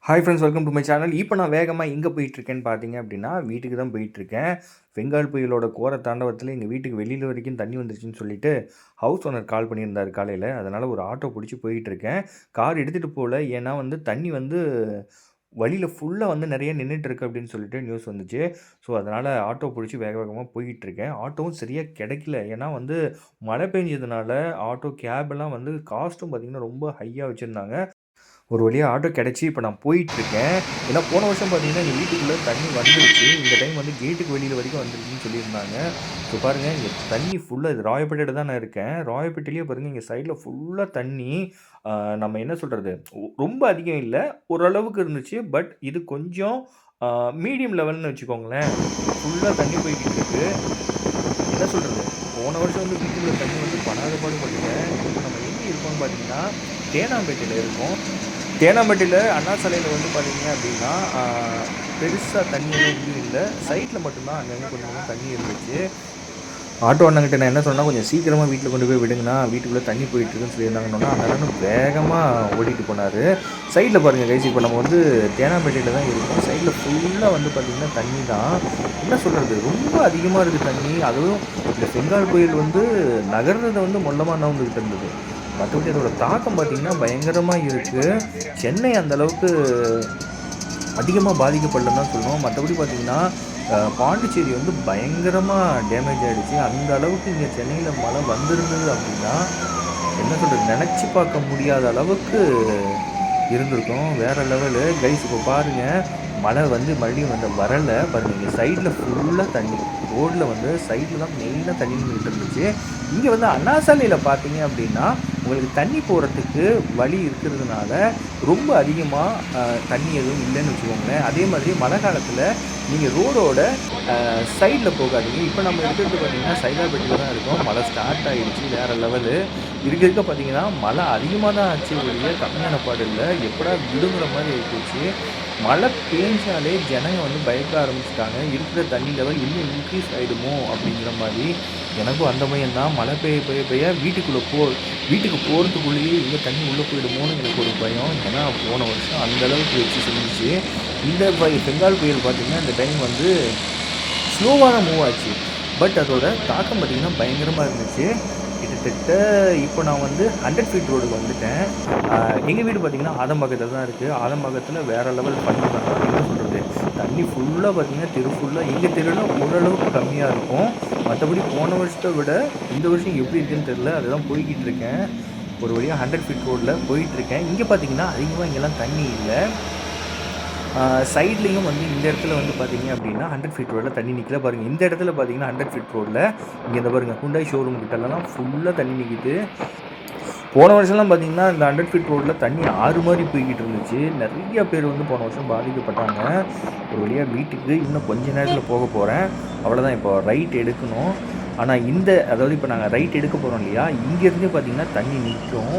Hi friends, welcome to my channel. இப்போ நான் வேகமாக எங்கே போயிட்டுருக்கேன்னு பார்த்தீங்க அப்படின்னா, வீட்டுக்கு தான் போயிட்டுருக்கேன். பெங்கால் புயலோட கோர தாண்டவத்தில் எங்கள் வீட்டுக்கு வெளியில் வரைக்கும் தண்ணி வந்துருச்சுன்னு சொல்லிட்டு ஹவுஸ் ஓனர் கால் பண்ணியிருந்தார் காலையில். அதனால் ஒரு ஆட்டோ பிடிச்சி போயிட்டுருக்கேன். கார் எடுத்துகிட்டு போகல, ஏன்னா தண்ணி வழியில் ஃபுல்லாக நிறைய நின்றுட்டுருக்கு அப்படின்னு சொல்லிட்டு நியூஸ் வந்துச்சு. ஸோ அதனால் ஆட்டோ பிடிச்சி வேக வேகமாக போயிட்டுருக்கேன். ஆட்டோவும் சரியாக கிடைக்கல, ஏன்னா மழை பெஞ்சதுனால ஆட்டோ கேபெல்லாம் காஸ்ட்டும் பார்த்திங்கன்னா ரொம்ப ஹையாக வச்சுருந்தாங்க. ஒரு வழியாக ஆட்டோ கிடச்சி இப்போ நான் போயிட்டுருக்கேன். ஏன்னா போன வருஷம் பார்த்தீங்கன்னா எங்கள் வீட்டுக்குள்ளே தண்ணி வந்துருச்சு. இந்த டைம் கேட்டுக்கு வெளியில் வரைக்கும் வந்துருச்சுன்னு சொல்லியிருந்தாங்க. ஸோ பாருங்கள், இங்கே தண்ணி ஃபுல்லாக இது ராயப்பேட்டையில் தான் நான் இருக்கேன். ராயப்பேட்டையிலேயே பாருங்கள், இங்கே சைடில் ஃபுல்லாக தண்ணி. நம்ம என்ன சொல்கிறது, ரொம்ப அதிகம் இல்லை, ஓரளவுக்கு இருந்துச்சு. பட் இது கொஞ்சம் மீடியம் லெவல்னு வச்சுக்கோங்களேன். ஃபுல்லாக தண்ணி போய்கிட்டு இருக்கு. என்ன சொல்கிறது, போன வருஷம் வீட்டுக்குள்ளே தண்ணி படாத பாடு பட்டுட்டேன். இப்போ நம்ம எங்கே இருக்கோம்னு பார்த்தீங்கன்னா தேனாம்பேட்டையில் இருக்கோம். தேனாம்பேட்டையில் அண்ணா சாலையில் பார்த்தீங்க அப்படின்னா பெருசாக தண்ணி எதுவும் இல்லை. சைட்டில் மட்டும்தான் அங்கங்கே கொஞ்சம் தண்ணி இருந்துச்சு. ஆட்டோ அண்ணங்கிட்ட நான் என்ன சொன்னால், கொஞ்சம் சீக்கிரமாக வீட்டில் கொண்டு போய் விடுங்கண்ணா, வீட்டுக்குள்ளே தண்ணி போயிட்டுருக்குன்னு சொல்லியிருந்தாங்கன்னா அந்த அண்ணனும் வேகமாக ஓடிட்டு போனார். சைடில் பாருங்கள் கைஸ், இப்போ நம்ம தேனாம்பேட்டையில் தான் இருக்கோம். சைடில் ஃபுல்லாக பார்த்திங்கன்னா தண்ணி தான். என்ன சொல்கிறது, ரொம்ப அதிகமாக இருக்குது தண்ணி. அதுவும் இந்த பெங்கால் புயல் நகர்றதை மொல்லமாக நவுந்துக்கிட்டு இருந்தது. மற்றபடி அதோட தாக்கம் பார்த்திங்கன்னா பயங்கரமாக இருக்குது. சென்னை அந்தளவுக்கு அதிகமாக பாதிக்கப்படலன்னு தான் சொல்லணும். மற்றபடி பார்த்திங்கன்னா பாண்டிச்சேரி பயங்கரமாக டேமேஜ் ஆகிடுச்சு. அந்த அளவுக்கு இங்கே சென்னையில் மழை வந்திருந்தது அப்படின்னா என்ன சொல்கிறது, நினச்சி பார்க்க முடியாத அளவுக்கு இருந்திருக்கும். வேறு லெவலு கைஸ். இப்போ பாருங்கள், மழை மறுபடியும் வரலை பாருங்கள். இங்கே சைடில் ஃபுல்லாக தண்ணி, ரோடில் சைடில் தான் மெயினாக தண்ணி நின்றுட்டு இருந்துச்சு. இங்கே அண்ணா சாலையில் பார்த்தீங்க அப்படின்னா உங்களுக்கு தண்ணி போகிறதுக்கு வழி இருக்கிறதுனால ரொம்ப அதிகமாக தண்ணி எதுவும் இல்லைன்னு வச்சுக்கோங்களேன். அதே மாதிரி மழை காலத்தில் நீங்கள் ரோடோட சைடில் போகாதீங்க. இப்போ நம்ம எடுத்துகிட்டு பார்த்தீங்கன்னா சைதாப்பேட்டையில் தான் இருக்கோம். மழை ஸ்டார்ட் ஆகிடுச்சு, வேறு லெவலு. இருக்க பார்த்தீங்கன்னா மழை அதிகமாக தான் ஆச்சு, ஒழிய கம்மியான பாடு இல்லை. எப்படா விடுங்கிற மாதிரி ஆகிப்போச்சு. மழை பேஞ்சாலே ஜனங்க பயக்க ஆரம்பிச்சிட்டாங்க. இருக்கிற தண்ணி லெவல் இன்னும் இன்க்ரீஸ் ஆகிடுமோ அப்படிங்கிற மாதிரி. எனக்கும் அந்த பையன் தான். மழை பெய்ய வீட்டுக்கு போகிறதுக்குள்ளேயே இங்கே தண்ணி உள்ளே போயிடுமோன்னு எனக்கு ஒரு பயம். ஏன்னா போன வருஷம் அந்தளவுக்கு வச்சு செஞ்சிச்சு. இந்த பெங்கால் புயல் பார்த்திங்கன்னா இந்த டைம் ஸ்லோவாக தான் மூவ் ஆச்சு. பட் அதோட தாக்கம் பார்த்திங்கன்னா பயங்கரமாக இருந்துச்சு. கிட்டத்தட்ட இப்போ நான் 100 ஃபீட் ரோடுக்கு வந்துட்டேன். எங்கள் வீடு பார்த்திங்கன்னா ஆதம்பாக்கத்தில் தான் இருக்குது. ஆதம்பாக்கத்தில் வேறு லெவல் பண்ணிருந்தாங்க. என்ன சொல்கிறது, தண்ணி ஃபுல்லாக பார்த்திங்கன்னா தெரு ஃபுல்லாக, எங்கள் தெருவில் ஓரளவுக்கு கம்மியாக இருக்கும். மற்றபடி போன வருஷத்தை விட இந்த வருஷம் எப்படி இருக்குதுன்னு தெரில. அதுதான் போய்கிட்டு இருக்கேன். ஒரு வழியாக 100 ஃபீட் ரோடில் போயிட்டுருக்கேன். இங்கே பார்த்திங்கன்னா அதிகமாக இங்கெல்லாம் தண்ணி இல்லை. சைட்லேயும் இந்த இடத்துல பார்த்தீங்க அப்படின்னா 100 ஃபீட் ரோடில் தண்ணி நிற்கல பாருங்கள். இந்த இடத்துல பார்த்தீங்கன்னா 100 ஃபீட் ரோடில் இங்கே இந்த பாருங்கள், ஹுண்டாய் ஷோரூம் கிட்டலாம் ஃபுல்லாக தண்ணி நிற்கிது. போன வருஷம்லாம் பார்த்திங்கன்னா இந்த 100 ஃபீட் ரோடில் தண்ணி ஆறு மாதிரி போய்கிட்டு இருந்துச்சு. நிறைய பேர் போன வருஷம் பாதிக்கப்பட்டாங்க. ஒரு வழியாக வீட்டுக்கு இன்னும் கொஞ்ச நேரத்தில் போக போகிறேன். அவ்வளோதான், இப்போ ரைட் எடுக்கணும். ஆனால் அதாவது இப்போ நாங்கள் ரைட் எடுக்க போகிறோம் இல்லையா, இங்கேருந்து பார்த்திங்கன்னா தண்ணி நிற்கும்.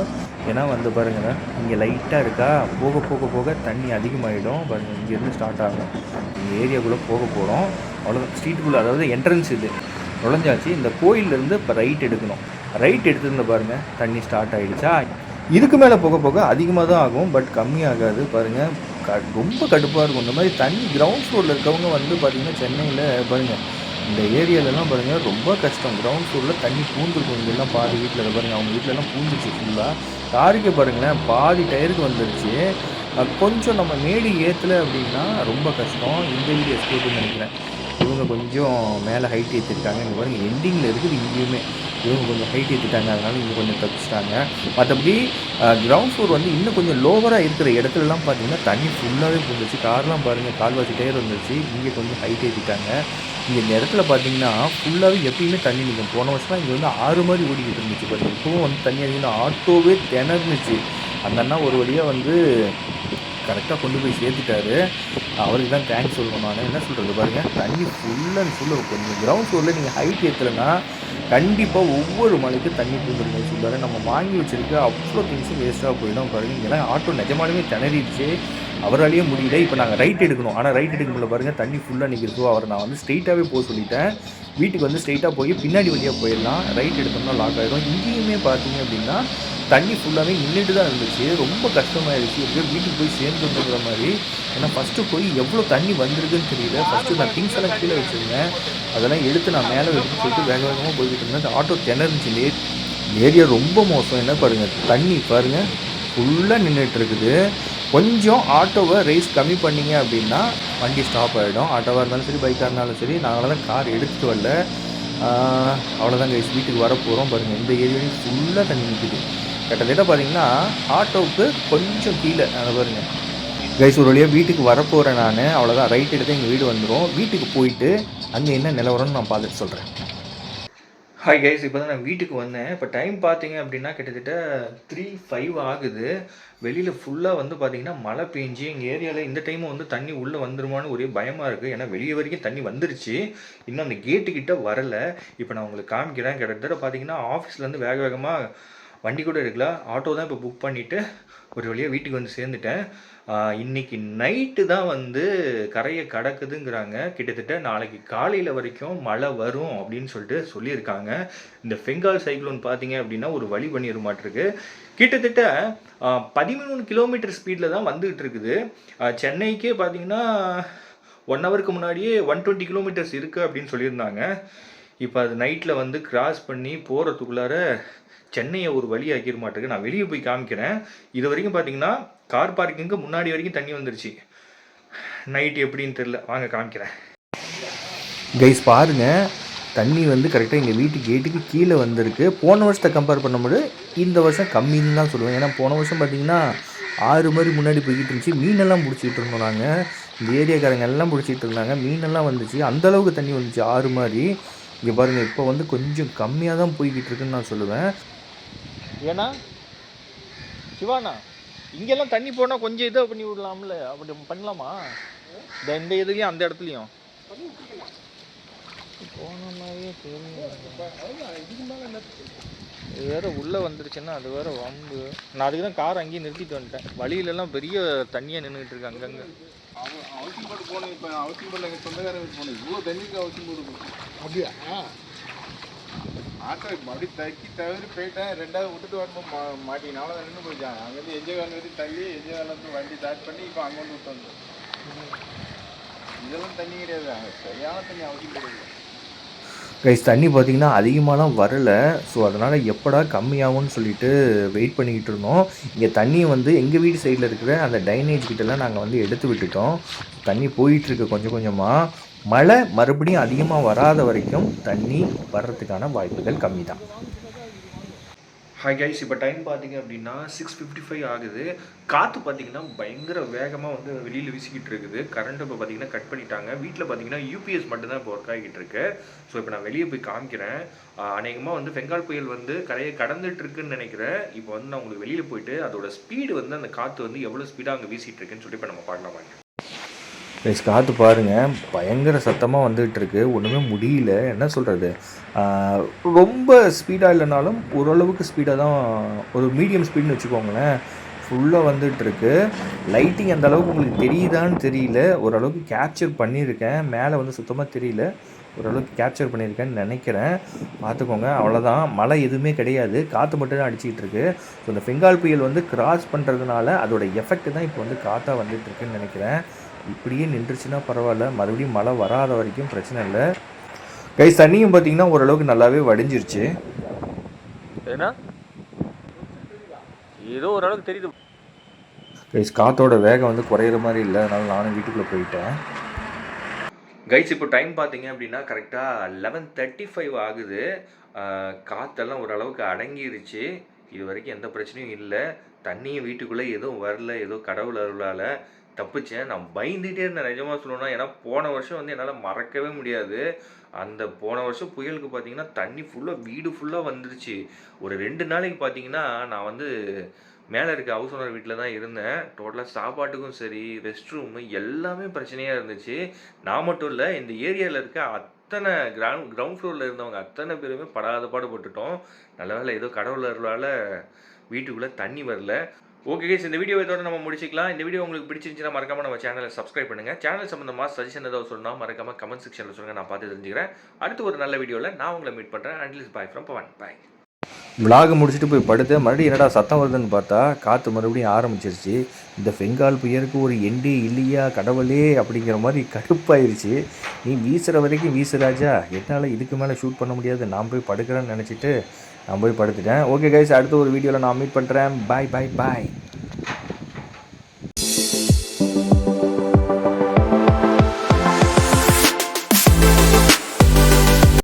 ஏன்னா பாருங்கள், இங்கே லைட்டாக இருக்கா, போக போக போக தண்ணி அதிகமாகிடும் பாருங்கள். இங்கேருந்து ஸ்டார்ட் ஆகும், இந்த ஏரியாக்குள்ளே போக போகிறோம். அவ்வளோதான், ஸ்ட்ரீட்டுக்குள்ளே, அதாவது என்ட்ரன்ஸ் இது நுழைஞ்சாச்சு. இந்த கோயிலேருந்து இப்போ ரைட் எடுக்கணும். ரைட் எடுத்துருந்த பாருங்கள், தண்ணி ஸ்டார்ட் ஆகிடுச்சா. இதுக்கு மேலே போக போக அதிகமாக தான் ஆகும், பட் கம்மியாகாது பாருங்கள். ரொம்ப கடுப்பாக இருக்கும். இந்த மாதிரி தண்ணி கிரவுண்ட் ஃப்ளோரில் இருக்கவங்க பார்த்திங்கன்னா சென்னையில் பாருங்கள், இந்த ஏரியாலெலாம் பாருங்கள் ரொம்ப கஷ்டம். கிரவுண்ட் ஃப்ளோரில் தண்ணி பூந்துருக்கும். இங்கெல்லாம் பாதி வீட்டில் பாருங்கள், அவங்க வீட்டிலலாம் பூந்துச்சு ஃபுல்லாக. காருக்கே பாருங்களேன், பாதி டயருக்கு வந்துருச்சு. கொஞ்சம் நம்ம மேடி ஏற்றலை அப்படின்னா ரொம்ப கஷ்டம். இந்த வீடு எஸ்கேப்னு நினைக்கிறேன். இவங்க கொஞ்சம் மேலே ஹைட் ஏற்றிருக்காங்க. இங்கே பாருங்கள், எண்டிங்கில் இருக்குது. இங்கேயுமே இவங்க கொஞ்சம் ஹைட் ஏற்றிட்டாங்க, அதனால் இங்கே கொஞ்சம் தப்பிச்சிட்டாங்க. மற்றபடி கிரவுண்ட் ஃப்ளோர் இன்னும் கொஞ்சம் லோவராக இருக்கிற இடத்துலலாம் பார்த்திங்கன்னா தண்ணி ஃபுல்லாகவே வந்துருச்சு. கார்லாம் பாருங்கள், கால்வாசி டயர் வந்துருச்சு. இங்கே கொஞ்சம் ஹைட் ஏற்றிட்டாங்க. இங்கே இந்த இடத்துல பார்த்தீங்கன்னா ஃபுல்லாகவே எப்பயுமே தண்ணி நிற்கும். போன வருஷம் இங்கே ஆறு மாதிரி ஓடிக்கிட்டு இருந்துச்சு பாருங்கள். இப்போவும் தண்ணி அதிகமாக ஆட்டோவே திணறுனுச்சு. அந்த அண்ணா ஒரு வழியாக கரெக்டாக கொண்டு போய் சேர்த்துட்டாரு. அவருக்கு தான் தேங்க்ஸ் சொல்லணும். நான் என்ன சொல்கிறது பாருங்கள், தண்ணி ஃபுல் அண்ட் ஃபுல்லாக கொஞ்சம் கிரவுண்ட் ஃப்ளோரில் நீங்கள் ஹைட் ஏற்றலைன்னா கண்டிப்பாக ஒவ்வொரு மலைக்கு தண்ணி பூந்துருங்க சொல்கிறாரு. நம்ம வாங்கி வச்சுருக்க அவ்வளோ திங்ஸும் வேஸ்ட்டாக போயிடும் பாருங்கள். இங்கெல்லாம் ஆட்டோ நிஜமாலுமே திணறிடுச்சு. அவராலேயே முடியல. இப்போ நாங்கள் ரைட் எடுக்கணும். ஆனால் ரைட் எடுக்க முடியல பாருங்கள், தண்ணி ஃபுல்லாக நிற்கிது. ஸோ அவரை நான் வந்து ஸ்ட்ரெயிட்டாகவே போக சொல்லிட்டேன். வீட்டுக்கு வந்து ஸ்ட்ரெயிட்டாக போய் பின்னாடி வழியாக போயிடலாம், ரைட் எடுத்தோம்னா லாக் ஆகிடும். இங்கேயுமே பார்த்தீங்க அப்படின்னா தண்ணி ஃபுல்லாகவே நின்றுட்டு தான் இருந்துச்சு. ரொம்ப கஷ்டமாயிருச்சு. எப்படியோ வீட்டுக்கு போய் சேர்ந்துங்கிற மாதிரி. ஏன்னா ஃபஸ்ட்டு போய் எவ்வளோ தண்ணி வந்திருக்குன்னு தெரியல. ஃபஸ்ட்டு நான் திங்ஸ் எல்லாம் கீழே வச்சுருந்தேன், அதெல்லாம் எடுத்து நான் மேலே வைக்கணும்னு சொல்லிட்டு வேக வேகமாக போய்கிட்டு இருந்தேன். அந்த ஆட்டோ திணறுச்சு. ஏரியா ரொம்ப மோசம். என்ன பாருங்கள், தண்ணி பாருங்கள் ஃபுல்லாக நின்றுட்டு இருக்குது. கொஞ்சம் ஆட்டோவை ரேஸ் கம்மி பண்ணிங்க அப்படின்னா வண்டி ஸ்டாப் ஆகிடும். ஆட்டோவாக இருந்தாலும் சரி, பைக்காக இருந்தாலும் சரி. நாங்கள் தான் கார் எடுத்துகிட்டு வரல. அவ்வளோதான் கைஸ், வீட்டுக்கு வர போகிறோம். பாருங்கள், இந்த ஏரியாலையும் ஃபுல்லாக தண்ணி நிற்குது. கிட்டத்தட்ட பார்த்தீங்கன்னா ஆட்டோவுக்கு கொஞ்சம் கீழே அதை பாருங்கள் கைஸ். ஒரு வழியாக வீட்டுக்கு வரப்போகிறேன் நான். அவ்வளோதான், ரைட் எடுத்து எங்கள் வீடு வந்துடும். வீட்டுக்கு போயிட்டு அங்கே என்ன நிலவரம்னு நான் பார்த்துட்டு சொல்கிறேன். ஹாய் கைஸ், இப்போ தான் நான் வீட்டுக்கு வந்தேன். இப்போ டைம் பார்த்தீங்க அப்படின்னா கிட்டத்தட்ட 3:05 ஆகுது. வெளியில் ஃபுல்லாக வந்து பார்த்தீங்கன்னா மழை பெஞ்சு எங்கள் ஏரியாவில் இந்த டைமும் வந்து தண்ணி உள்ளே வந்துருமான்னு ஒரே பயமாக இருக்குது. ஏன்னா வெளியே வரைக்கும் தண்ணி வந்துருச்சு, இன்னும் அந்த கேட்டுக்கிட்ட வரலை. இப்போ நான் உங்களுக்கு காமிக்கிறேன். கிட்டத்தட்ட பார்த்தீங்கன்னா ஆஃபீஸ்லேருந்து வேக வேகமாக வண்டி கூட எடுக்கல, ஆட்டோ தான் இப்போ புக் பண்ணிவிட்டு ஒரு வழியாக வீட்டுக்கு வந்து சேர்ந்துட்டேன். இன்றைக்கி நைட்டு தான் வந்து கரையை கடக்குதுங்கிறாங்க. கிட்டத்தட்ட நாளைக்கு காலையில் வரைக்கும் மழை வரும் அப்படின்னு சொல்லிட்டு சொல்லியிருக்காங்க. இந்த பெங்கால் சைக்ளோன் பார்த்தீங்க அப்படின்னா ஒரு வழி பண்ணிட மாட்டிருக்கு. கிட்டத்தட்ட 13 கிலோமீட்டர் ஸ்பீடில் தான் வந்துகிட்டு இருக்குது. சென்னைக்கே பார்த்தீங்கன்னா 1 ஹவருக்கு முன்னாடியே 120 கிலோமீட்டர்ஸ் இருக்குது அப்படின்னு சொல்லியிருந்தாங்க. இப்போ அது நைட்டில் வந்து கிராஸ் பண்ணி போகிறதுக்குள்ளார சென்னையை ஒரு வழி ஆக்கிட மாட்டேருக்கு. நான் வெளியே போய் காமிக்கிறேன். இது வரைக்கும் பார்த்தீங்கன்னா கார் பார்க்கிங்க்கு முன்னாடி வரைக்கும் தண்ணி வந்துருச்சு. நைட் எப்படின்னு தெரியல, வாங்க காமிக்கிறேன். கைஸ் பாருங்கள், தண்ணி வந்து கரெக்டாக எங்கள் வீட்டு கேட்டுக்கு கீழே வந்திருக்கு. போன வருஷத்தை கம்பேர் பண்ணும்போது இந்த வருஷம் கம்மின்னு தான் சொல்லுவேன். ஏன்னா போன வருஷம் பார்த்திங்கன்னா 6 மாதிரி முன்னாடி போய்கிட்டு இருந்துச்சு. மீனெல்லாம் பிடிச்சிக்கிட்டு இருந்தோம் நாங்கள். இந்த ஏரியாக்காரங்க எல்லாம் பிடிச்சிக்கிட்டு இருந்தாங்க. மீனெல்லாம் வந்துச்சு, அந்தளவுக்கு தண்ணி வந்துச்சு 6 மாதிரி. இங்கே பாருங்கள், இப்போ வந்து கொஞ்சம் கம்மியாக தான் போய்கிட்டு இருக்குன்னு நான் சொல்லுவேன். ஏன்னா சிவானா இங்கெல்லாம் தண்ணி போனால் கொஞ்சம் இதாக பண்ணி விடலாம்ல, அப்படி பண்ணலாமா? இந்த இதுலேயும் அந்த இடத்துலையும் போன மாதிரியே தெரியும். இது வேறு உள்ளே வந்துருச்சுன்னா அது வேறு வம்பு. நான் அதுக்கு தான் கார் அங்கேயே நிறுத்திட்டு வந்துட்டேன். வழியிலலாம் பெரிய தண்ணியாக நின்றுட்டு இருக்கு அங்கங்கே. அவசியம் போட்டு போகணும். இப்போ அவசியம் போடல, எங்கள் சொந்தக்காரங்க போகணும். இவ்வளோ தண்ணிக்கு அவசியம் போட்டு அப்படியா? ஆட்டோ அப்படி தக்கி தவிர போயிட்டேன். 2வது விட்டுட்டு வரும்போது மாட்டினால நின்று போயிட்டாங்க. அங்கேருந்து எஜ்ஜே காலம் வரைக்கும் தள்ளி எஜ்ஜே காலத்து வண்டி ஸ்டார்ட் பண்ணி இப்போ அங்கே வந்து விட்டு வந்தோம். இதெல்லாம் தண்ணி கிடையாது, அங்கே சரியான தண்ணி அவசியம் கிடையாது கைஸ். தண்ணி பார்த்திங்கன்னா அதிகமாகலாம் வரலை. ஸோ அதனால் எப்படா கம்மியாகும்னு சொல்லிட்டு வெயிட் பண்ணிக்கிட்டு இருந்தோம். இங்கே தண்ணியை வந்து எங்கள் வீட்டு சைடில் இருக்கிற அந்த டைனேஜ் கிட்டலாம் நாங்கள் வந்து எடுத்து விட்டுட்டோம். தண்ணி போயிட்டுருக்கு கொஞ்சம் கொஞ்சமாக. மழை மறுபடியும் அதிகமாக வராத வரைக்கும் தண்ணி வர்றதுக்கான வாய்ப்புகள் கம்மி தான். ஹாய் கைஸ், இப்போ டைம் பார்த்தீங்க அப்படின்னா 6:55 ஆகுது. காற்று பார்த்தீங்கன்னா பயங்கர வேகமாக வந்து வெளியில் வீசிக்கிட்டு இருக்குது. கரண்ட் இப்போ பார்த்தீங்கன்னா கட் பண்ணிட்டாங்க. வீட்டில் பார்த்தீங்கன்னா யூபிஎஸ் மட்டும்தான் இப்போ ஒர்க் ஆகிட்டு இருக்கு. ஸோ இப்போ நான் வெளியே போய் காமிக்கிறேன். அநேகமாக வந்து பெங்கால் புயல் வந்து கரையை கடந்துட்டு இருக்குன்னு நினைக்கிறேன். இப்போ வந்து நான் உங்களுக்கு வெளியில் போயிட்டு அதோட ஸ்பீடு வந்து அந்த காற்று வந்து எவ்வளோ ஸ்பீடாக அங்கே வீசிகிட்டு இருக்குன்னு சொல்லி இப்போ நம்ம பார்க்கலாம். ப்ளஸ் காற்று பாருங்கள், பயங்கர சத்தமாக வந்துகிட்ருக்கு. ஒன்றுமே முடியல, என்ன சொல்கிறது. ரொம்ப ஸ்பீடாக இல்லைனாலும் ஓரளவுக்கு ஸ்பீடாக தான், ஒரு மீடியம் ஸ்பீடுன்னு வச்சுக்கோங்களேன். ஃபுல்லாக வந்துகிட்ருக்கு. லைட்டிங் அந்த அளவுக்கு உங்களுக்கு தெரியுதான்னு தெரியல. ஓரளவுக்கு கேப்சர் பண்ணியிருக்கேன். மேலே வந்து சுத்தமாக தெரியல, ஓரளவுக்கு கேப்சர் பண்ணியிருக்கேன்னு நினைக்கிறேன். பார்த்துக்கோங்க. அவ்வளோதான், மழை எதுவுமே கிடையாது, காற்று மட்டும் தான் அடிச்சிக்கிட்டு இருக்கு. ஸோ இந்த பெங்கால் புயல் வந்து கிராஸ் பண்ணுறதுனால அதோட எஃபெக்ட் தான் இப்போ வந்து காற்றாக வந்துட்டுருக்குன்னு நினைக்கிறேன். இப்படியே நின்றுச்சுன்னா பரவாயில்ல, மறுபடியும் மழை வராத வரைக்கும் பிரச்சனை இல்லை கைஸ். தண்ணியும் பார்த்தீங்கன்னா ஓரளவுக்கு நல்லாவே வடிஞ்சிருச்சு. ஏன்னா ஏதோ ஓரளவுக்கு தெரியுது கைஸ். காற்றோட வேகம் வந்து குறையிற மாதிரி இல்லை, அதனால நானும் வீட்டுக்குள்ளே போயிட்டேன் கைஸ். இப்போ டைம் பார்த்தீங்க அப்படின்னா கரெக்டாக 11:35 ஆகுது. காற்றெல்லாம் ஓரளவுக்கு அடங்கிருச்சு. இது வரைக்கும் எந்த பிரச்சனையும் இல்லை. தண்ணியும் வீட்டுக்குள்ளே எதுவும் வரல, ஏதோ கடவுள் அருளால் தப்பிச்சேன். நான் பயந்துகிட்டே இருந்தேன் நிஜமாக சொல்லணும்னா. ஏன்னா போன வருஷம் வந்து என்னால் மறக்கவே முடியாது. அந்த போன வருஷம் புயலுக்கு பார்த்தீங்கன்னா தண்ணி ஃபுல்லாக வீடு ஃபுல்லாக வந்துருச்சு. ஒரு 2 நாளைக்கு பார்த்தீங்கன்னா நான் வந்து மேலே இருக்க ஹவுஸ் ஓனர் வீட்டில் தான் இருந்தேன். டோட்டலாக சாப்பாட்டுக்கும் சரி, ரெஸ்ட் ரூமு எல்லாமே பிரச்சனையாக இருந்துச்சு. நான் மட்டும் இல்லை, இந்த ஏரியாவில் இருக்க அத்தனை கிரவுண்ட் ஃப்ளோரில் இருந்தவங்க அத்தனை பேருமே படாத பாடுபட்டுட்டோம். நல்ல வேளை ஏதோ கடவுள் அருளால் வீட்டுக்குள்ளே தண்ணி வரல. ஓகே கைஸ், இந்த வீடியோ இதோட நம்ம முடிச்சுக்கலாம். இந்த வீடியோ உங்களுக்கு பிடிச்சிருந்துச்சுன்னா மறக்காம நம்ம சேனலை சப்ஸ்கிரைப் பண்ணுங்கள். சேனல் சம்மந்தமாக சஜஷன் ஏதாவது சொல்லணும் மறக்காம கமெண்ட் செக்ஷனில் சொல்லுங்கள், நான் பார்த்து தெரிஞ்சுக்கிறேன். அடுத்து ஒரு நல்ல வீடியோவில் நான் உங்களை மீட் பண்ணுறேன். Until bye from Pavan. Bye. விலாக முடிச்சுட்டு போய் படுத்து மறுபடியும் என்னடா சத்தம் வருதுன்னு பார்த்தா காற்று மறுபடியும் ஆரம்பிச்சிருச்சு. இந்த பெங்கால் புயலுக்கு ஒரு எண்டே இல்லையா கடவுளே அப்படிங்கிற மாதிரி கடுப்பாயிருச்சு. நீ வீசுகிற வரைக்கும் வீசு ராஜா, என்னால் இதுக்கு மேலே ஷூட் பண்ண முடியாது, நான் போய் படுக்கிறேன்னு நினச்சிட்டு நான் போய் படுத்துட்டேன். ஓகே கைஸ், அடுத்த ஒரு வீடியோவில் நான் மீட் பண்ணுறேன். பாய் பாய் பாய்.